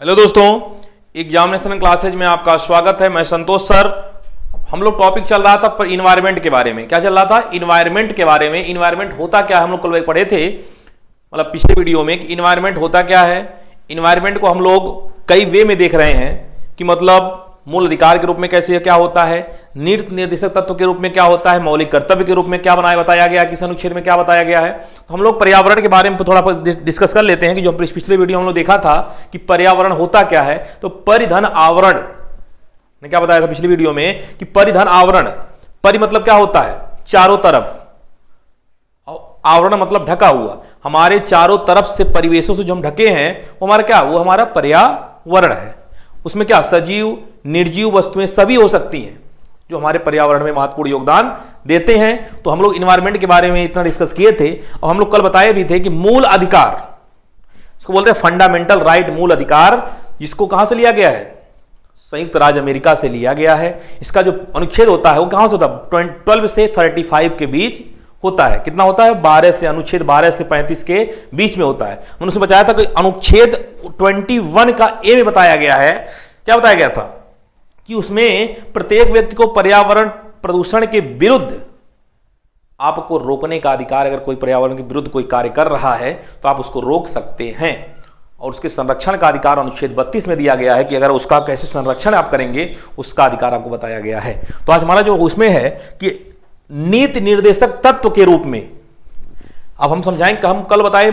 Hello दोस्तों, examination classes में आपका स्वागत है। मैं संतोष सर। हम लोग टॉपिक चल रहा था पर इन्वायरमेंट के बारे में। क्या चल रहा था? इन्वायरमेंट के बारे में। इन्वायरमेंट होता क्या है हम लोग कल पढ़े थे, मतलब पिछले वीडियो में, कि इन्वायरमेंट होता क्या है। इन्वायरमेंट को हम लोग कई वे में देख रहे हैं कि मतलब मूल अधिकार के रूप में कैसे क्या होता है, नीति निर्देशक तत्व के रूप में क्या होता है, मौलिक कर्तव्य के रूप में क्या बताया गया, किस अनुच्छेद में क्या बताया गया है। तो हम लोग पर्यावरण के बारे में थोड़ा डिस्कस कर लेते हैं कि जो पिछले वीडियो हम लोग देखा था कि पर्यावरण होता क्या है। तो परिधन आवरण ने क्या बताया था पिछली वीडियो में कि परिधन आवरण, परि मतलब क्या होता है? चारों तरफ, आवरण मतलब ढका हुआ। हमारे चारों तरफ से परिवेशों से जो हम ढके हैं वो हमारा क्या? वो हमारा पर्यावरण है। उसमें क्या सजीव निर्जीव वस्तुएं सभी हो सकती हैं जो हमारे पर्यावरण में महत्वपूर्ण योगदान देते हैं। तो हम लोग इन्वायरमेंट के बारे में इतना डिस्कस किए थे और हम लोग कल बताए भी थे कि मूल अधिकार, इसको बोलते हैं फंडामेंटल राइट, मूल अधिकार, जिसको कहां से लिया गया है? संयुक्त राज्य अमेरिका से लिया गया है। इसका जो अनुच्छेद होता है वो कहां से होता है? 12 से 35 के बीच होता है। कितना होता है? 12 से, अनुच्छेद 12 से 35 के बीच में होता है। मैंने उसमें बताया था कि अनुच्छेद 21 का ए में बताया गया है। क्या बताया गया था? कि उसमें प्रत्येक व्यक्ति को पर्यावरण प्रदूषण के विरुद्ध आपको रोकने का अधिकार, अगर कोई पर्यावरण के विरुद्ध कोई कार्य कर रहा है तो आप उसको रोक सकते हैं। और उसके संरक्षण का अधिकार अनुच्छेद 32 में दिया गया है कि अगर उसका कैसे संरक्षण आप करेंगे उसका अधिकार आपको बताया गया है। तो आज हमारा जो उसमें है कि नीति निर्देशक तत्व के रूप में, अब हम समझाएंगे। हम कल बताए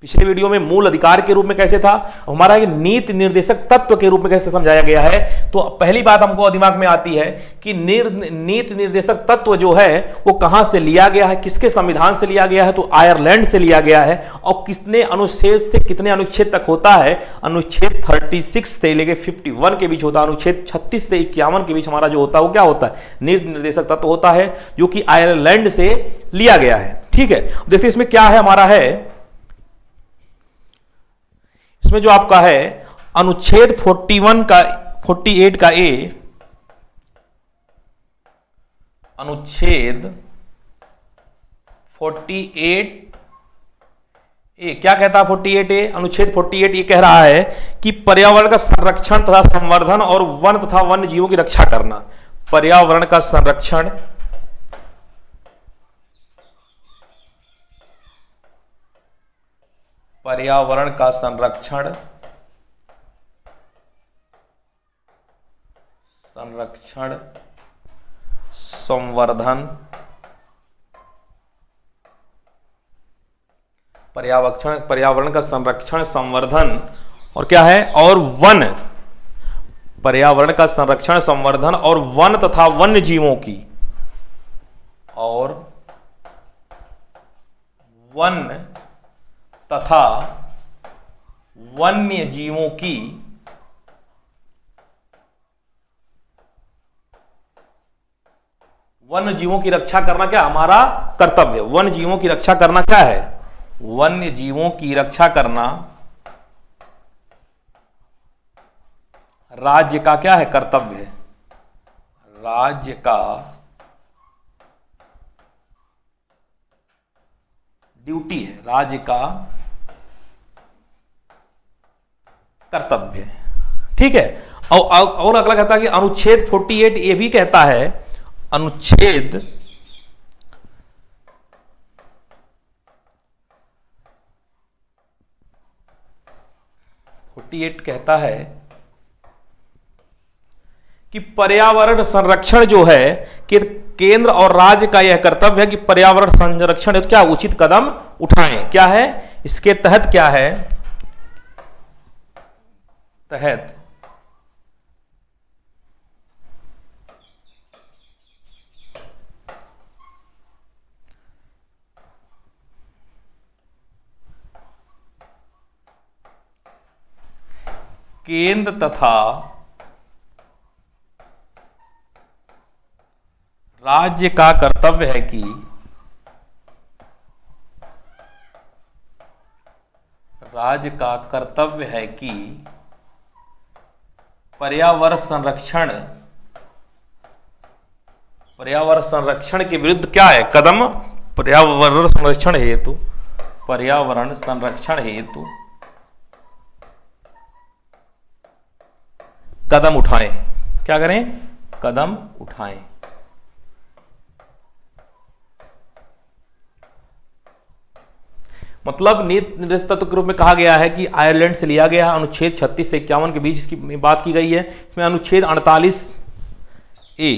पिछले वीडियो में मूल अधिकार के रूप में कैसे था, हमारा नीति निर्देशक तत्व के रूप में कैसे समझाया गया है। तो पहली बात हमको दिमाग में आती है कि नीति निर्देशक तत्व जो है वो कहां से लिया गया है, किसके संविधान से लिया गया है? तो आयरलैंड से लिया गया है। और कितने अनुच्छेद से कितने अनुच्छेद तक होता है? अनुच्छेद 36 से लेकर 51 के बीच होता है। अनुच्छेद 36 से 51 के बीच हमारा जो होता है वो क्या होता है? नीति निर्देशक तत्व होता है, जो कि आयरलैंड से लिया गया है। ठीक है, देखते इसमें क्या है हमारा है। इसमें जो आपका है अनुच्छेद 48 का ए, अनुच्छेद 48 ए क्या कहता है? 48 ए, अनुच्छेद 48 ये कह रहा है कि पर्यावरण का संरक्षण तथा संवर्धन और वन तथा वन्य जीवों की रक्षा करना। पर्यावरण का संरक्षण, पर्यावरण का संरक्षण, संवर्धन, पर्यावरण का संरक्षण, संवर्धन और क्या है? और वन, पर्यावरण का संरक्षण, संवर्धन और वन तथा वन्य जीवों की, और वन तथा वन्य जीवों की वन्य जीवों की रक्षा करना क्या हमारा कर्तव्य? वन्य जीवों की रक्षा करना क्या है? वन्य जीवों की रक्षा करना राज्य का क्या है? कर्तव्य है। राज्य का ड्यूटी है, राज्य का कर्तव्य है। ठीक है। और अगला कहता है कि अनुच्छेद 48 ये भी कहता है, अनुच्छेद 48 कहता है कि पर्यावरण संरक्षण जो है कि केंद्र और राज्य का यह कर्तव्य है कि पर्यावरण संरक्षण क्या उचित कदम उठाएं। क्या है इसके तहत? क्या है तहत? केंद्र तथा राज्य का कर्तव्य है कि पर्यावरण संरक्षण के विरुद्ध क्या है कदम? पर्यावरण संरक्षण हेतु कदम उठाएं। क्या करें? कदम उठाएं। मतलब नीति निर्देश तत्व के रूप में कहा गया है कि आयरलैंड से लिया गया अनुच्छेद 36 से 51 के बीच इसकी बात की गई है। इसमें अनुच्छेद 48A,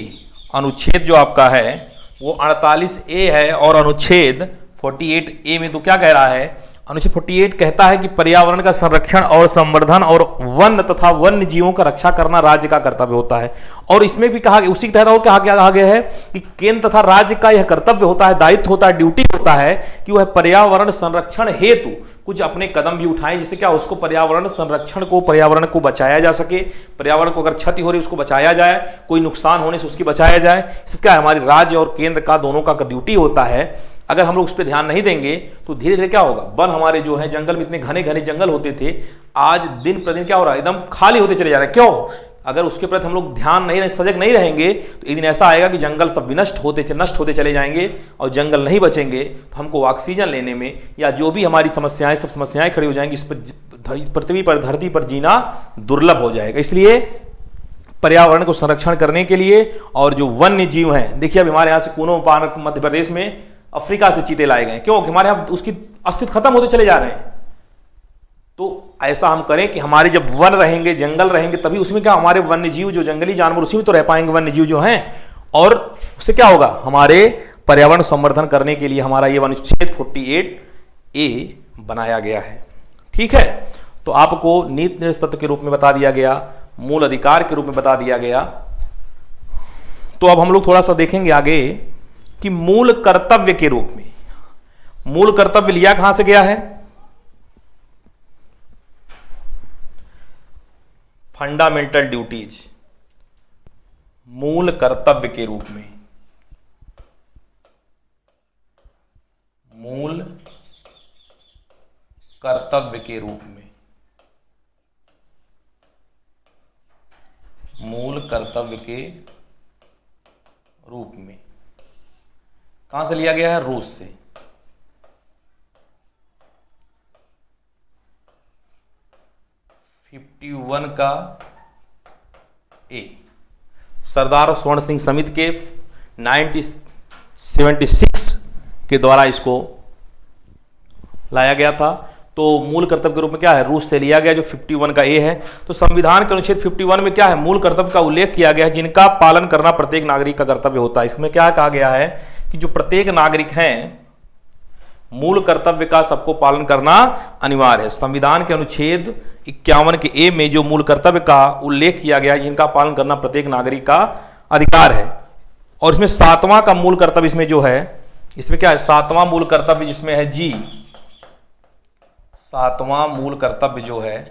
अनुच्छेद जो आपका है वो 48A है, और अनुच्छेद 48A में तो क्या कह रहा है? अनुच्छेद 48 कहता है कि पर्यावरण का संरक्षण और संवर्धन और वन तथा वन्य जीवों का रक्षा करना राज्य का कर्तव्य होता है। और इसमें भी कहा, उसी के तहत और क्या कहा गया है कि केंद्र तथा राज्य का यह कर्तव्य होता है, दायित्व होता है, ड्यूटी होता है कि वह पर्यावरण संरक्षण हेतु कुछ अपने कदम भी उठाएं, जिससे क्या उसको पर्यावरण संरक्षण को, पर्यावरण को बचाया जा सके। पर्यावरण को अगर क्षति हो रही है उसको बचाया जाए, कोई नुकसान होने से उसकी बचाया जाए। सब क्या है? हमारी राज्य और केंद्र का दोनों का ड्यूटी होता है। अगर हम लोग उस पर ध्यान नहीं देंगे तो धीरे धीरे क्या होगा? वन हमारे जो है, जंगल में इतने घने घने जंगल होते थे, आज दिन प्रतिदिन क्या हो रहा है? एकदम खाली होते चले जा रहे हैं। क्यों? अगर उसके प्रति हम लोग ध्यान नहीं, सजग नहीं रहेंगे तो एक दिन ऐसा आएगा कि जंगल सब नष्ट होते चले जाएंगे, और जंगल नहीं बचेंगे तो हमको ऑक्सीजन लेने में या जो भी हमारी समस्याएं, सब समस्याएं खड़ी हो जाएंगी। इस पृथ्वी पर, धरती पर जीना दुर्लभ हो जाएगा। इसलिए पर्यावरण को संरक्षण करने के लिए, और जो वन्य जीव हैं, देखिए अब हमारे यहाँ से कूनो पार्क मध्य प्रदेश में अफ्रीका से चीते लाए गए। क्यों? हमारे यहाँ उसकी अस्तित्व खत्म होते चले जा रहे हैं। तो ऐसा हम करें कि हमारे जब वन रहेंगे, जंगल रहेंगे, तभी उसमें क्या हमारे वन्य जीव, जो जंगली जानवर, उसी में तो रह पाएंगे वन्य जीव जो हैं। और उससे क्या होगा? हमारे पर्यावरण संवर्धन करने के लिए हमारा ये अनुच्छेद 48A बनाया गया है। ठीक है, तो आपको नीति निर्देश तत्व के रूप में बता दिया गया, मूल अधिकार के रूप में बता दिया गया। तो अब हम लोग थोड़ा सा देखेंगे आगे कि मूल कर्तव्य के रूप में, मूल कर्तव्य लिया कहां से गया है? फंडामेंटल ड्यूटीज, मूल कर्तव्य के रूप में, मूल कर्तव्य के रूप में, मूल कर्तव्य के रूप में कहां से लिया गया है? रूस से। (51) का ए, सरदार स्वर्ण सिंह समिति के 1976 के द्वारा इसको लाया गया था। तो मूल कर्तव्य के रूप में क्या है? रूस से लिया गया, जो 51 का ए है। तो संविधान के अनुच्छेद 51 में क्या है? मूल कर्तव्य का उल्लेख किया गया है, जिनका पालन करना प्रत्येक नागरिक का कर्तव्य होता है। इसमें क्या कहा गया है कि जो प्रत्येक नागरिक हैं, मूल कर्तव्य का सबको पालन करना अनिवार्य है। संविधान के अनुच्छेद 51 के ए में जो मूल कर्तव्य का उल्लेख किया गया है, जिनका पालन करना प्रत्येक नागरिक का अधिकार है। और इसमें 7वां का मूल कर्तव्य इसमें जो है, इसमें क्या है? 7वां मूल कर्तव्य जिसमें है जी, 7वां मूल कर्तव्य जो है,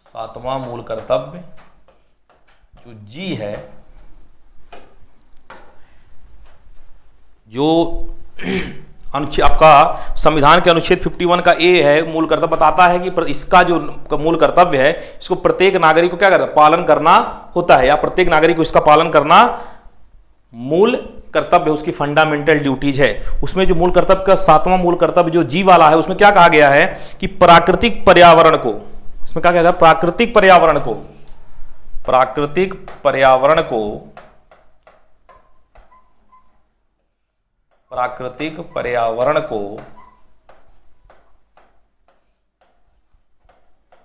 7वां मूल कर्तव्य जो जी है, जो अनुच्छेद आपका संविधान के अनुच्छेद 51 का ए है, मूल कर्तव्य बताता है कि इसका जो मूल कर्तव्य है, इसको प्रत्येक नागरिक को क्या करना? पालन करना होता है, या प्रत्येक नागरिक को इसका पालन करना मूल कर्तव्य, उसकी फंडामेंटल ड्यूटीज है। उसमें जो मूल कर्तव्य का 7वां मूल कर्तव्य जो जी वाला है, उसमें क्या कहा गया है कि प्राकृतिक पर्यावरण को, इसमें क्या कहा गया? प्राकृतिक पर्यावरण को, प्राकृतिक पर्यावरण को, प्राकृतिक पर्यावरण को,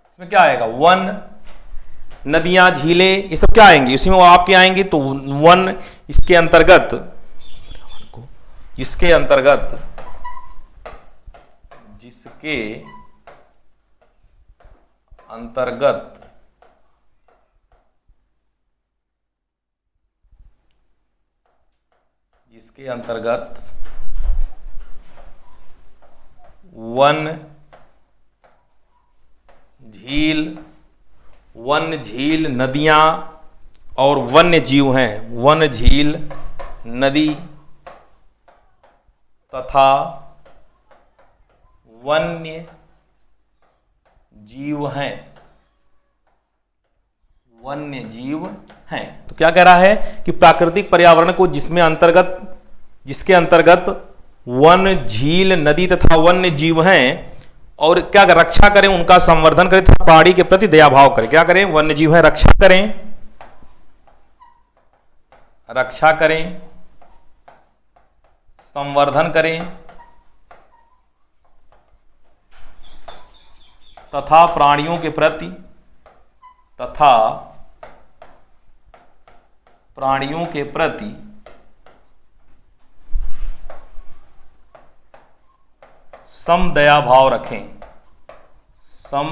इसमें क्या आएगा? वन, नदियां, झीलें, ये सब क्या आएंगी? इसी में वो आपके आएंगी। तो वन इसके अंतर्गत, जिसके अंतर्गत, जिसके अंतर्गत जिसके अंतर्गत वन, झील, वन, झील, नदियां और वन्य जीव हैं, वन, झील, नदी तथा वन्य जीव हैं, वन्य जीव हैं। तो क्या कह रहा है कि प्राकृतिक पर्यावरण को जिसमें अंतर्गत, जिसके अंतर्गत वन, झील, नदी तथा वन्य जीव हैं, और क्या करें, रक्षा करें, उनका संवर्धन करें तथा प्राणी के प्रति दया भाव करें। क्या करें, वन्य जीव है, रक्षा करें, रक्षा करें, संवर्धन करें तथा प्राणियों के प्रति सम दया भाव रखें, सम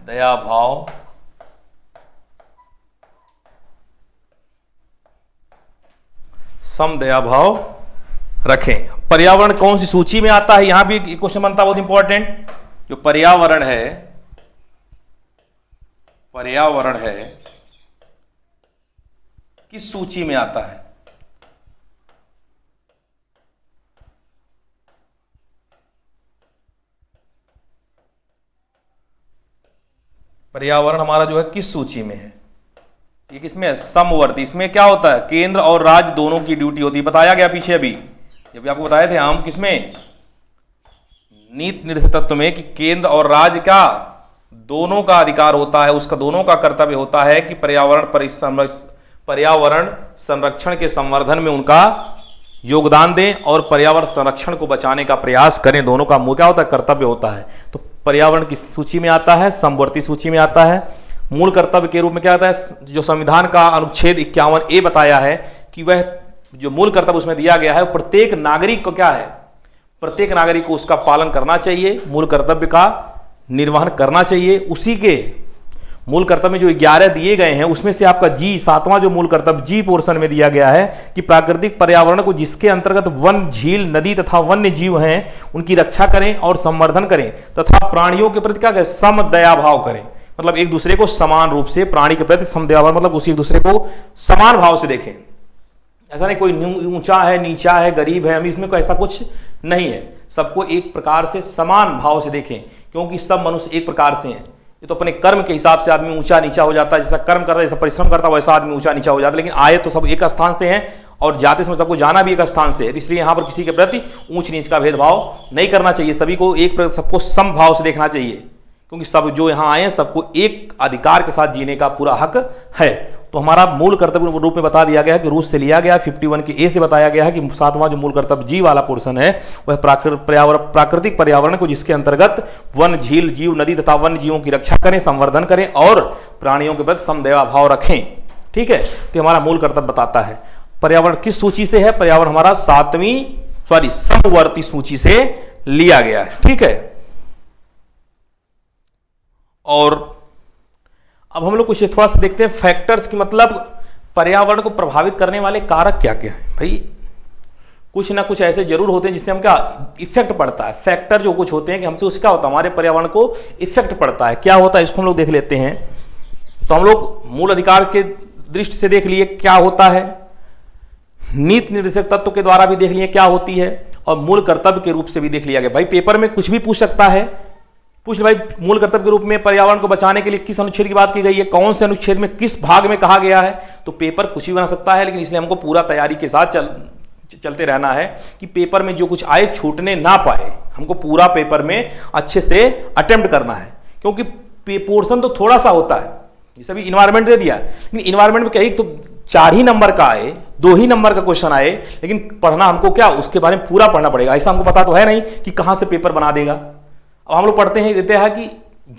दया भाव रखें। पर्यावरण कौन सी सूची में आता है, यहां भी क्वेश्चन बनता है बहुत इंपॉर्टेंट। जो पर्यावरण है किस सूची में आता है? पर्यावरण हमारा जो है किस सूची में है? ये किसमें है? समवर्ती। इसमें क्या होता है, केंद्र और राज्य दोनों की ड्यूटी होती है, बताया गया पीछे अभी, जब आपको बताए थे हम किसमें, नीति निर्देशक तत्व में, कि केंद्र और राज्य का दोनों का अधिकार होता है, उसका दोनों का कर्तव्य होता है कि पर्यावरण संरक्षण के संवर्धन में उनका योगदान दें और पर्यावरण संरक्षण को बचाने का प्रयास करें। दोनों का क्या होता है, कर्तव्य होता है। तो पर्यावरण किस सूची में आता है? समवर्ती सूची में आता है। मूल कर्तव्य के रूप में क्या आता है, जो संविधान का अनुच्छेद 51A बताया है कि वह जो मूल कर्तव्य उसमें दिया गया है, प्रत्येक नागरिक को क्या है, प्रत्येक नागरिक को उसका पालन करना चाहिए, मूल कर्तव्य का निर्वहन करना चाहिए। उसी के मूल कर्तव्य में जो 11 दिए गए हैं उसमें से आपका जी, 7वां जो मूल कर्तव्य जी पोर्शन में दिया गया है कि प्राकृतिक पर्यावरण को, जिसके अंतर्गत वन, झील, नदी तथा वन्य जीव हैं, उनकी रक्षा करें और संवर्धन करें तथा प्राणियों के प्रति क्या करें, सम दया भाव करें। मतलब एक दूसरे को समान रूप से, प्राणी के प्रति सम दया भाव मतलब उसी एक दूसरे को समान भाव से देखें। ऐसा नहीं कोई ऊंचा है, नीचा है, गरीब है, हम इसमें कोई ऐसा कुछ नहीं है। सबको एक प्रकार से समान भाव से देखें, क्योंकि सब मनुष्य एक प्रकार से हैं। ये तो अपने कर्म के हिसाब से आदमी ऊंचा नीचा हो जाता है, जैसा कर्म कर रहा है, जैसा परिश्रम करता है वैसा आदमी ऊंचा नीचा हो जाता है, लेकिन आए तो सब एक स्थान से हैं और जाते समय सबको जाना भी एक स्थान से है। इसलिए यहाँ पर किसी के प्रति ऊंच नीच का भेदभाव नहीं करना चाहिए, सभी को सबको सम भाव से देखना चाहिए, क्योंकि सब जो यहाँ आए हैं सबको एक अधिकार के साथ जीने का पूरा हक है। तो हमारा मूल कर्तव्य रूप में बता दिया गया है कि रूस से लिया गया, 51 के ए से बताया गया है कि 7वां जो मूल कर्तव्य जी वाला पोर्शन है वह प्राकृतिक पर्यावरण को, जिसके अंतर्गत वन, झील, जीव, नदी तथा वन्य जीवों की रक्षा करें, संवर्धन करें और प्राणियों के प्रति समदया भाव रखें। ठीक है, तो हमारा मूल कर्तव्य बताता है। पर्यावरण किस सूची से है? पर्यावरण हमारा समवर्ती सूची से लिया गया है। ठीक है, और अब हम लोग कुछ थोड़ा सा देखते हैं फैक्टर्स की, मतलब पर्यावरण को प्रभावित करने वाले कारक क्या क्या हैं। भाई कुछ ना कुछ ऐसे जरूर होते हैं जिससे हम क्या इफेक्ट पड़ता है। फैक्टर जो कुछ होते हैं कि हमसे उससे क्या होता है, हमारे पर्यावरण को इफेक्ट पड़ता है। क्या होता है इसको हम लोग देख लेते हैं। तो हम लोग मूल अधिकार के दृष्टि से देख लिए क्या होता है, नीति निर्देशक तत्व के द्वारा भी देख लिए क्या होती है, और मूल कर्तव्य के रूप से भी देख लिया गया। भाई पेपर में कुछ भी पूछ सकता है, पूछ भाई मूल कर्तव्य के रूप में पर्यावरण को बचाने के लिए किस अनुच्छेद की बात की गई है, कौन से अनुच्छेद में किस भाग में कहा गया है। तो पेपर कुछ भी बना सकता है, लेकिन इसलिए हमको पूरा तैयारी के साथ चलते रहना है कि पेपर में जो कुछ आए छूटने ना पाए। हमको पूरा पेपर में अच्छे से अटेम्प्ट करना है, क्योंकि पोर्शन तो थोड़ा सा होता है। जैसे अभी इन्वायरमेंट दे दिया, लेकिन इन्वायरमेंट में कहीं तो 4 ही नंबर का आए, 2 ही नंबर का क्वेश्चन आए, लेकिन पढ़ना हमको क्या उसके बारे में पूरा पढ़ना पड़ेगा। ऐसा हमको पता तो है नहीं कि कहां से पेपर बना देगा। अब हम लोग पढ़ते हैं, देते हैं कि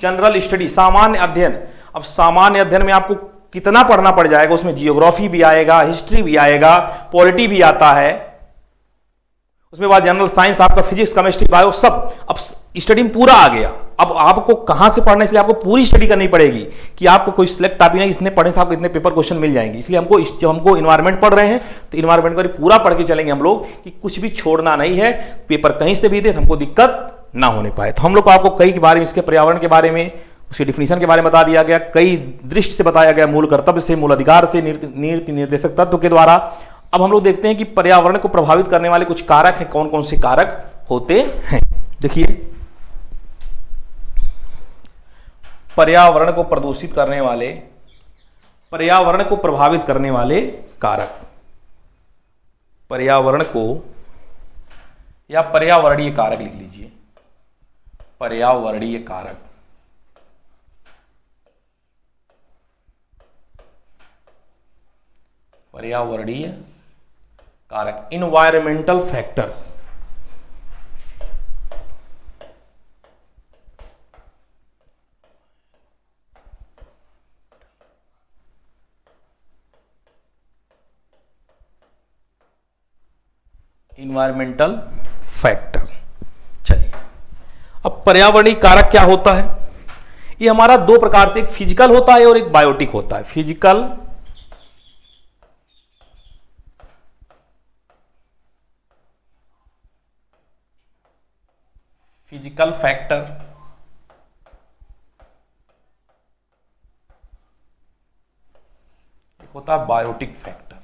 जनरल स्टडी, सामान्य अध्ययन। अब सामान्य अध्ययन में आपको कितना पढ़ना पड़ जाएगा, उसमें जियोग्राफी भी आएगा, हिस्ट्री भी आएगा, पॉलिटी भी आता है, उसमें बाद जनरल साइंस आपका, फिजिक्स, केमिस्ट्री, बायो सब। अब स्टडी में पूरा आ गया। अब आपको कहां से पढ़ना, इसलिए आपको पूरी स्टडी करनी पड़ेगी कि आपको कोई सिलेक्ट टॉपिक नहीं, इतने पढ़ने से आपको इतने पेपर क्वेश्चन मिल जाएंगे। इसलिए जब हमको इन्वायरमेंट पढ़ रहे हैं तो इन्वायरमेंट का पूरा पढ़ के चलेंगे हम लोग कि कुछ भी छोड़ना नहीं है, पेपर कहीं से भी दे हमको दिक्कत ना होने पाए। तो हम लोग को आपको कई के बारे में, इसके पर्यावरण के बारे में, उसके डिफिनीशन के बारे में बता दिया गया, कई दृष्टि से बताया गया, मूल कर्तव्य से, मूल अधिकार से, नीति निर्देशक तत्व के द्वारा। अब हम लोग देखते हैं कि पर्यावरण को प्रभावित करने वाले कुछ कारक हैं, कौन कौन से कारक होते हैं। देखिए, पर्यावरण को प्रदूषित करने वाले, पर्यावरण को प्रभावित करने वाले कारक, पर्यावरण को या पर्यावरणीय कारक लिख लीजिए। पर्यावरणीय कारक। पर्यावरणीय कारक, इन्वायरमेंटल फैक्टर्स। Environmental factor. चलिए, अब पर्यावरणीय कारक क्या होता है? ये हमारा दो प्रकार से, एक फिजिकल होता है और एक बायोटिक होता है। फिजिकल फैक्टर, एक होता है biotic factor.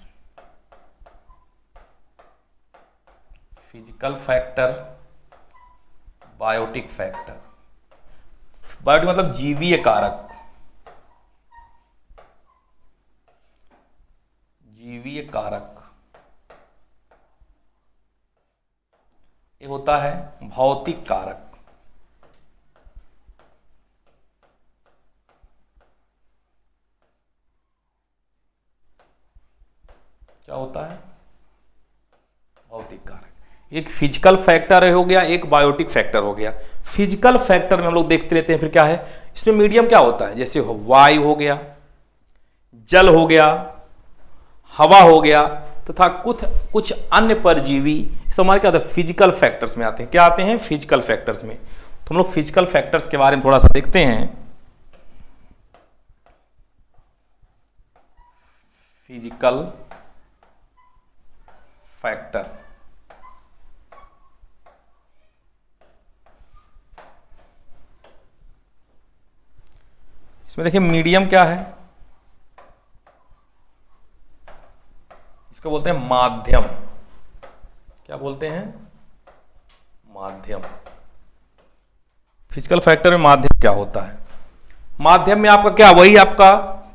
Physical factor, biotic factor. Biotic मतलब जीवीय कारक, जीवीय कारक। एक होता है भौतिक कारक। क्या होता है? भौतिक कारक। एक फिजिकल फैक्टर हो गया, एक बायोटिक फैक्टर हो गया। फिजिकल फैक्टर में हम लोग देखते रहते हैं, फिर क्या है इसमें मीडियम क्या होता है, जैसे वायु हो गया, जल हो गया, हवा हो गया, तथा कुछ अन्य परजीवी। इस हमारे क्या होता है? फिजिकल फैक्टर्स में आते हैं। क्या आते हैं? फिजिकल फैक्टर्स में। तो हम लोग फिजिकल फैक्टर्स के बारे में थोड़ा सा देखते हैं। फिजिकल फैक्टर, इसमें देखिए मीडियम क्या है, इसको बोलते हैं माध्यम। क्या बोलते हैं? माध्यम। फिजिकल फैक्टर में माध्यम क्या होता है? माध्यम में आपका क्या, वही आपका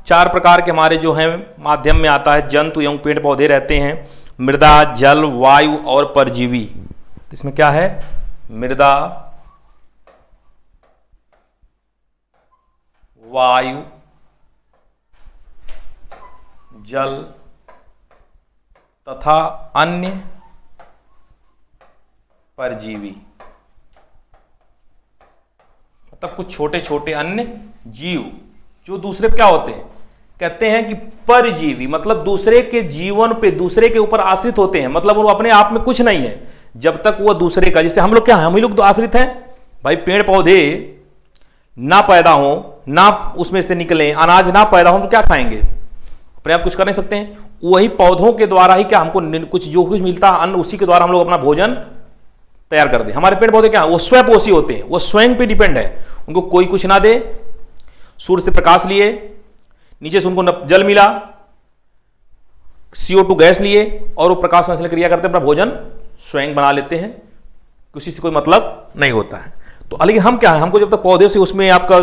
चार प्रकार के हमारे जो हैं माध्यम में आता है। जंतु एवं पेड़ पौधे रहते हैं, मृदा, जल, वायु और परजीवी। तो इसमें क्या है? मृदा, वायु, जल तथा अन्य परजीवी। मतलब कुछ छोटे छोटे अन्य जीव जो दूसरे पे क्या होते हैं, कहते हैं कि परजीवी, मतलब दूसरे के जीवन पे, दूसरे के ऊपर आश्रित होते हैं। मतलब वो अपने आप में कुछ नहीं है जब तक वो दूसरे का, जैसे हम लोग क्या है, हम ही लोग तो आश्रित हैं भाई। पेड़ पौधे ना पैदा हो, ना उसमें से निकले, अनाज ना पैदा हो तो क्या खाएंगे? अपने आप कुछ कर नहीं सकते हैं। वही पौधों के द्वारा ही क्या हमको कुछ जो कुछ मिलता है अन्न, उसी के द्वारा हम लोग अपना भोजन तैयार कर दे। हमारे पेड़ पौधे क्या, वो स्वयंपोषी होते हैं, वो स्वयं पे डिपेंड है। उनको कोई कुछ ना दे, सूर्य से प्रकाश लिए, नीचे से उनको जल मिला, CO2 गैस लिए, और वो प्रकाश संश्लेषण क्रिया करते अपना भोजन स्वयं बना लेते हैं। किसी से कोई मतलब नहीं होता है। तो लेकिन हम क्या है, हमको जब तक पौधे से उसमें आपका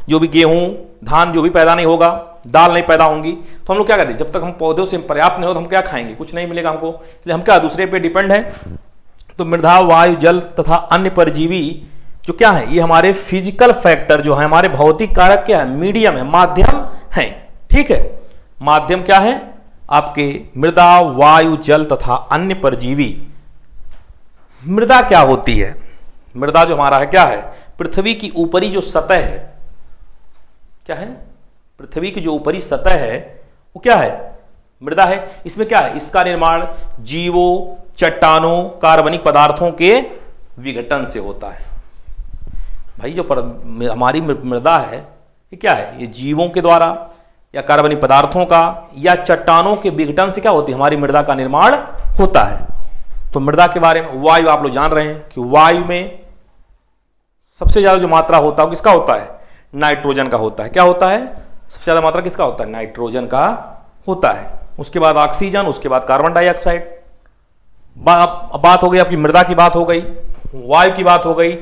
जो भी गेहूं, धान जो भी पैदा नहीं होगा, दाल नहीं पैदा होंगी, तो हम लोग क्या करते हैं, जब तक हम पौधों से पर्याप्त नहीं हो तो हम क्या खाएंगे? कुछ नहीं मिलेगा हमको। इसलिए हम क्या दूसरे पे डिपेंड है। तो मृदा, वायु, जल तथा अन्य परजीवी जो क्या है, ये हमारे फिजिकल फैक्टर जो है, हमारे भौतिक कारक क्या है, मीडियम है, माध्यम है। ठीक है, माध्यम क्या है आपके? मृदा, वायु, जल तथा अन्य परजीवी। मृदा क्या होती है? मृदा जो हमारा है क्या है? पृथ्वी की ऊपरी जो सतह है, क्या है? पृथ्वी की जो ऊपरी सतह है वो क्या है? मृदा है। इसमें क्या है? इसका निर्माण जीवों, चट्टानों, कार्बनिक पदार्थों के विघटन से होता है। भाई जो हमारी मृदा है ये क्या है? ये जीवों के द्वारा या कार्बनिक पदार्थों का या चट्टानों के विघटन से क्या होती है? हमारी मृदा का निर्माण होता है। तो मृदा के बारे में, वायु आप लोग जान रहे हैं कि वायु में सबसे ज्यादा जो मात्रा होता है किसका होता है? नाइट्रोजन का होता है। क्या होता है? सबसे ज्यादा मात्रा किसका होता है? नाइट्रोजन का होता है। उसके बाद ऑक्सीजन, उसके बाद कार्बन डाइऑक्साइड। बात हो गई आपकी मृदा की, बात हो गई वायु की, बात हो गई,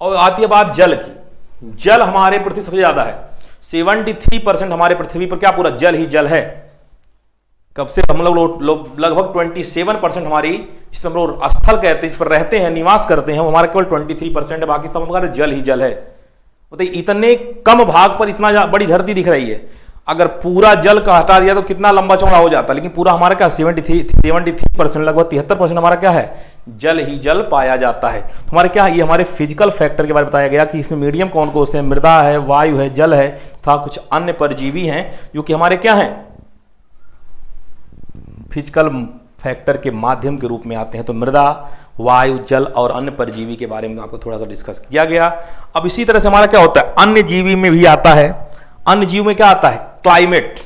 और आती है बात जल की। जल हमारे पृथ्वी सबसे ज्यादा है, 73% हमारे पृथ्वी पर क्या पूरा जल ही जल है। कब से हम लोग लगभग 27% हमारी, जिसमें हम लोग स्थल कहते हैं, जिस पर रहते हैं, निवास करते हैं, वो हमारा केवल 23% है, बाकी सब हमारा जल ही जल है। बताइए इतने कम भाग पर इतना बड़ी धरती दिख रही है। अगर पूरा जल का हटा दिया तो कितना लंबा चौड़ा हो जाता, लेकिन पूरा हमारा क्या 73%, लगभग 73% हमारा क्या है, जल ही जल पाया जाता है। तो हमारे क्या है, ये हमारे फिजिकल फैक्टर के बारे में बताया गया कि इसमें मीडियम कौन कौन से हैं, मृदा है, वायु है, जल है तथा कुछ अन्य परजीवी हैं जो कि हमारे क्या हैं, फिजिकल फैक्टर के माध्यम के रूप में आते हैं। तो मृदा, वायु, जल और अन्य परजीवी के बारे में आपको थोड़ा सा डिस्कस किया गया। अब इसी तरह से हमारा क्या होता है, अन्य जीवी में भी आता है। अन्य जीव में क्या आता है, क्लाइमेट,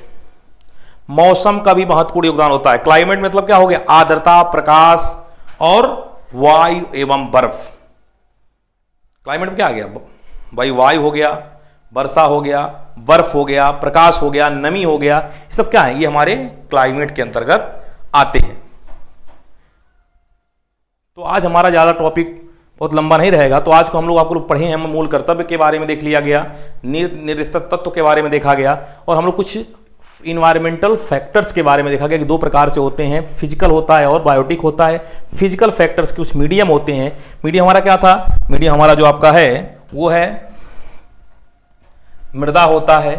मौसम का भी महत्वपूर्ण योगदान होता है। क्लाइमेट मतलब क्या हो गया, आर्द्रता, प्रकाश और वायु एवं बर्फ। क्लाइमेट में क्या आ गया भाई, वायु हो गया, वर्षा हो गया, बर्फ हो गया, प्रकाश हो गया, नमी हो गया, ये सब क्या है, ये हमारे क्लाइमेट के अंतर्गत आते हैं। तो आज हमारा ज्यादा टॉपिक बहुत लंबा नहीं रहेगा। तो आज को हम लोग आपको पढ़े हैं, मूल कर्तव्य के बारे में देख लिया गया, निर्दिष्ट तत्व के बारे में देखा गया, और हम लोग कुछ इन्वायरमेंटल फैक्टर्स के बारे में देखा गया कि दो प्रकार से होते हैं, फिजिकल होता है और बायोटिक होता है। फिजिकल फैक्टर्स कुछ मीडियम होते हैं। मीडियम हमारा क्या था, मीडियम हमारा जो आपका है वो है मृदा होता है,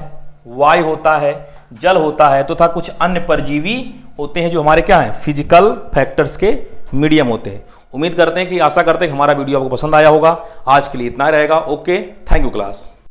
वायु होता है, जल होता है, तो था कुछ अन्य परजीवी होते हैं जो हमारे क्या हैं, फिजिकल फैक्टर्स के मीडियम होते हैं। उम्मीद करते हैं कि, आशा करते हैं कि हमारा वीडियो आपको पसंद आया होगा। आज के लिए इतना रहेगा। Okay, thank you class.